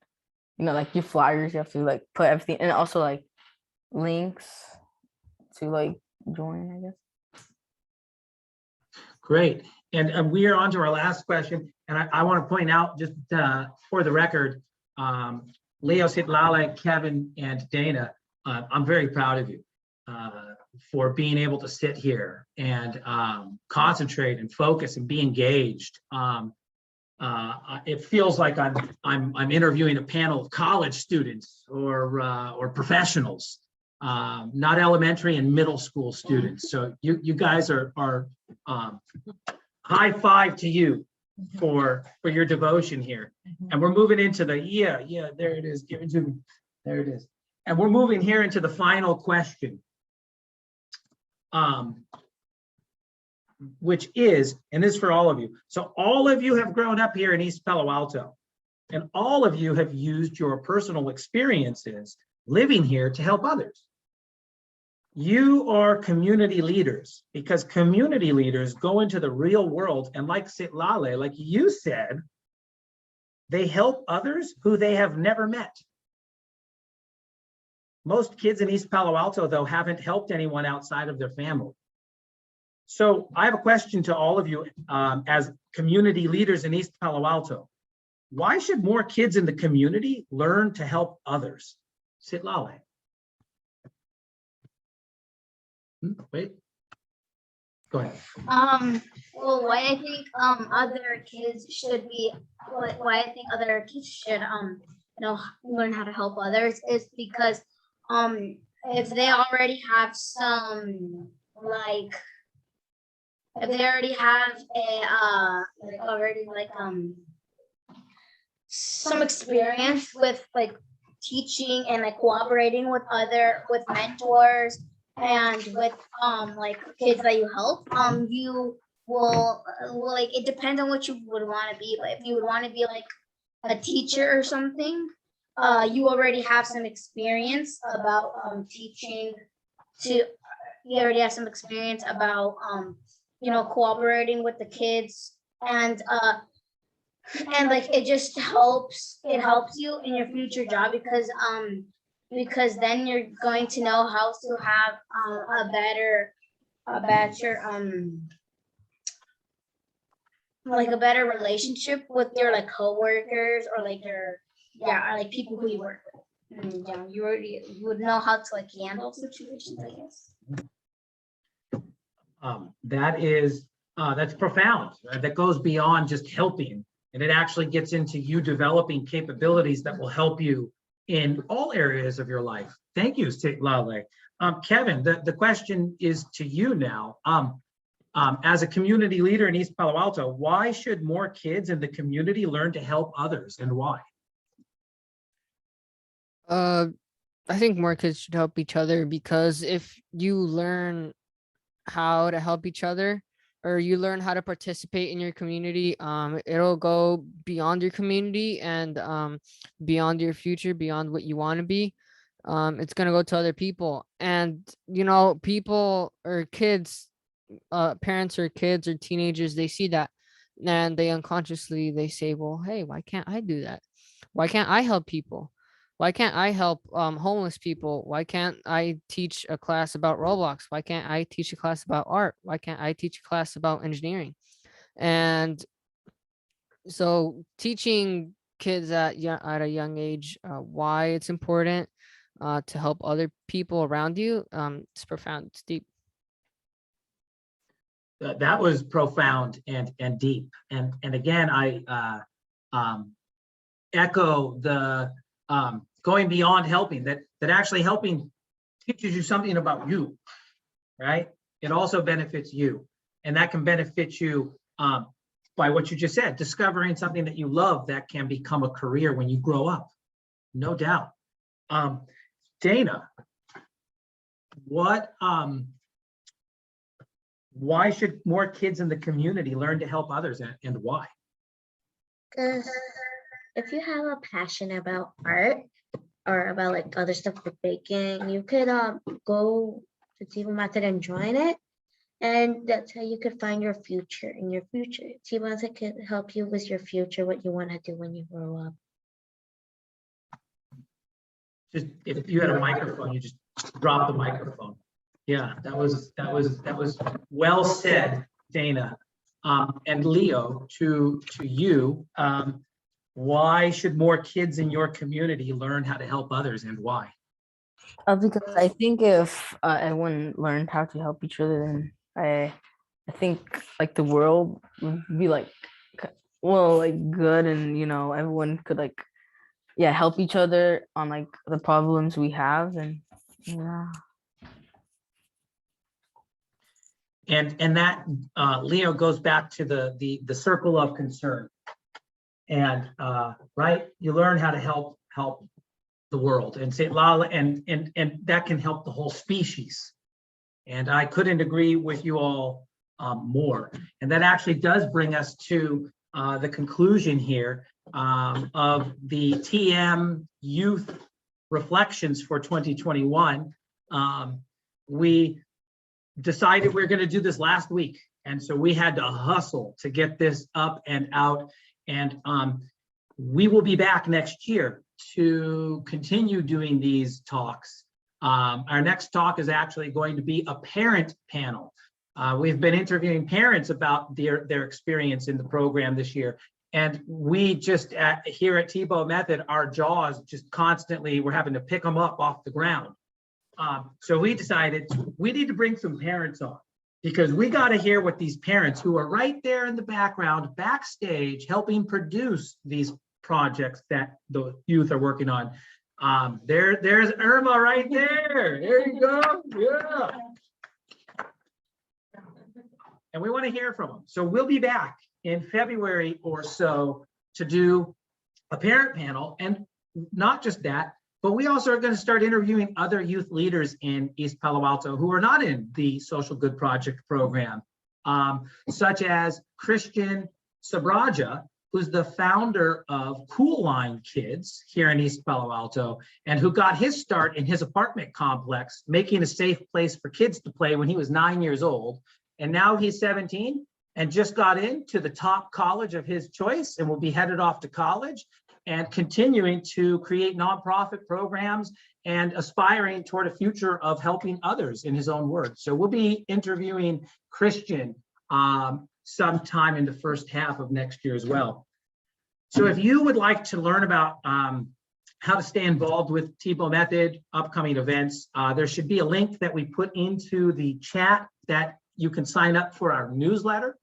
S6: Your flyers, you have to put everything, and also links to join, I guess.
S2: Great. And we are on to our last question. And I want to point out, just for the record, Leo, Sitlala, Kevin, and Dana, I'm very proud of you for being able to sit here and concentrate and focus and be engaged. It feels like I'm interviewing a panel of college students or professionals, not elementary and middle school students. So you guys are high five to you for your devotion here. And we're moving into the, there it is. Give it to me. There it is. And we're moving here into the final question. Which is, and this is for all of you. So all of you have grown up here in East Palo Alto, and all of you have used your personal experiences living here to help others. You are community leaders, because community leaders go into the real world, and like Sitlale, like you said, they help others who they have never met. Most kids in East Palo Alto, though, haven't helped anyone outside of their family. So I have a question to all of you as community leaders in East Palo Alto. Why should more kids in the community learn to help others? Sitlale. Wait. Go ahead.
S3: Well, why I think other kids should be, why I think other kids should learn how to help others is because if they already have some if they already have some experience with teaching and cooperating with mentors and with kids that you help, you will it depends on what you would want to be. But if you would want to be a teacher or something, you already have some experience about teaching you already have some experience about cooperating with the kids, and it just helps you in your future job because then you're going to know how to have a better relationship with your coworkers or your people who you work with. And, you would know how to handle situations, I guess.
S2: That's profound. That goes beyond just helping, and it actually gets into you developing capabilities that will help you in all areas of your life. Thank you, Sitlale. Kevin, the question is to you now. As a community leader in East Palo Alto, why should more kids in the community learn to help others, and why?
S4: I think more kids should help each other, because if you learn how to help each other, or you learn how to participate in your community, it'll go beyond your community and beyond your future, beyond what you want to be. It's going to go to other people, and people or kids, parents or kids or teenagers, they see that and they unconsciously they say, well, hey, why can't I do that? Why can't I help people? Why can't I help homeless people? Why can't I teach a class about Roblox? Why can't I teach a class about art? Why can't I teach a class about engineering? And so teaching kids at a young age why it's important to help other people around you, it's profound, it's deep.
S2: That was profound and deep. And again, I echo the going beyond helping, that actually helping teaches you something about you, right? It also benefits you, and that can benefit you by what you just said, discovering something that you love that can become a career when you grow up, no doubt. Dana, why should more kids in the community learn to help others, and why?
S5: Because if you have a passion about art or about other stuff like baking, you could go to Tiva Method and join it, and that's how you could find your future. In your future, Tiva Method could help you with your future, what you want to do when you grow up.
S2: Just if you had a microphone, you just drop the microphone. Yeah, that was well said, Dana. And Leo, to you, why should more kids in your community learn how to help others, and why?
S6: Because I think if everyone learned how to help each other, then I think the world would be well, like good, and everyone could like, yeah, help each other on like the problems we have, and yeah.
S2: And that, Leo, goes back to the circle of concern. And right, you learn how to help the world, and say Lala, and that can help the whole species. And I couldn't agree with you all more. And that actually does bring us to the conclusion here of the TM Youth Reflections for 2021. We decided we we're going to do this last week, and so we had to hustle to get this up and out. And we will be back next year to continue doing these talks. Our next talk is actually going to be a parent panel. We've been interviewing parents about their experience in the program this year. And we just, here at Tebow Method, our jaws just constantly, we're having to pick them up off the ground. So we decided we need to bring some parents on, because we got to hear what these parents who are right there in the background, backstage, helping produce these projects that the youth are working on. There's Irma right there. There you go. Yeah. And we want to hear from them. So we'll be back in February or so to do a parent panel. And not just that, but we also are going to start interviewing other youth leaders in East Palo Alto who are not in the Social Good Project program, such as Christian Sabraja, who's the founder of Cool Line Kids here in East Palo Alto, and who got his start in his apartment complex, making a safe place for kids to play when he was 9 years old. And now he's 17 and just got into the top college of his choice and will be headed off to college and continuing to create nonprofit programs and aspiring toward a future of helping others, in his own words. So we'll be interviewing Christian sometime in the first half of next year as well. So if you would like to learn about how to stay involved with Tebow Method, upcoming events, there should be a link that we put into the chat that you can sign up for our newsletter.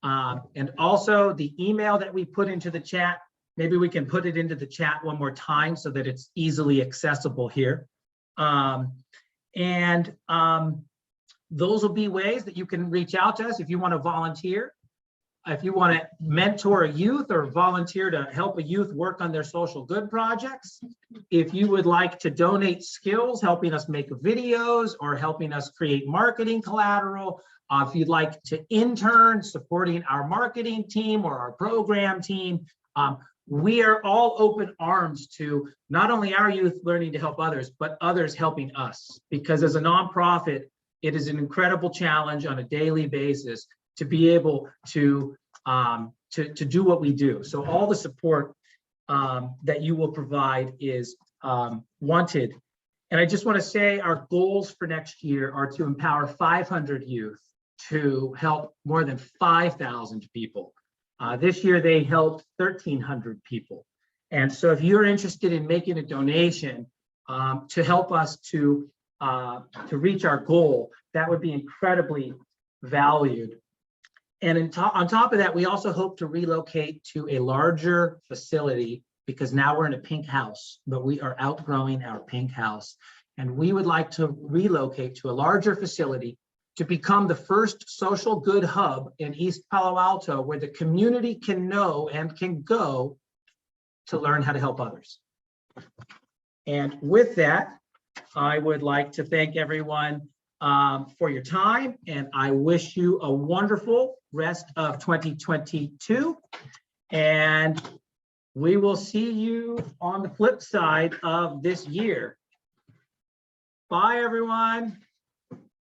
S2: And also the email that we put into the chat, maybe we can put it into the chat one more time so that it's easily accessible here. Those will be ways that you can reach out to us if you want to volunteer, if you want to mentor a youth or volunteer to help a youth work on their social good projects. If you would like to donate skills, helping us make videos or helping us create marketing collateral, if you'd like to intern, supporting our marketing team or our program team, we are all open arms to not only our youth learning to help others, but others helping us. Because as a nonprofit, it is an incredible challenge on a daily basis to be able to do what we do. So all the support that you will provide is wanted. And I just want to say our goals for next year are to empower 500 youth to help more than 5,000 people. This year they helped 1,300 people. And so if you're interested in making a donation to help us to reach our goal, that would be incredibly valued. And on top of that, we also hope to relocate to a larger facility, because now we're in a pink house, but we are outgrowing our pink house. And we would like to relocate to a larger facility to become the first social good hub in East Palo Alto, where the community can know and can go to learn how to help others. And with that, I would like to thank everyone for your time, and I wish you a wonderful rest of 2022. And we will see you on the flip side of this year. Bye, everyone.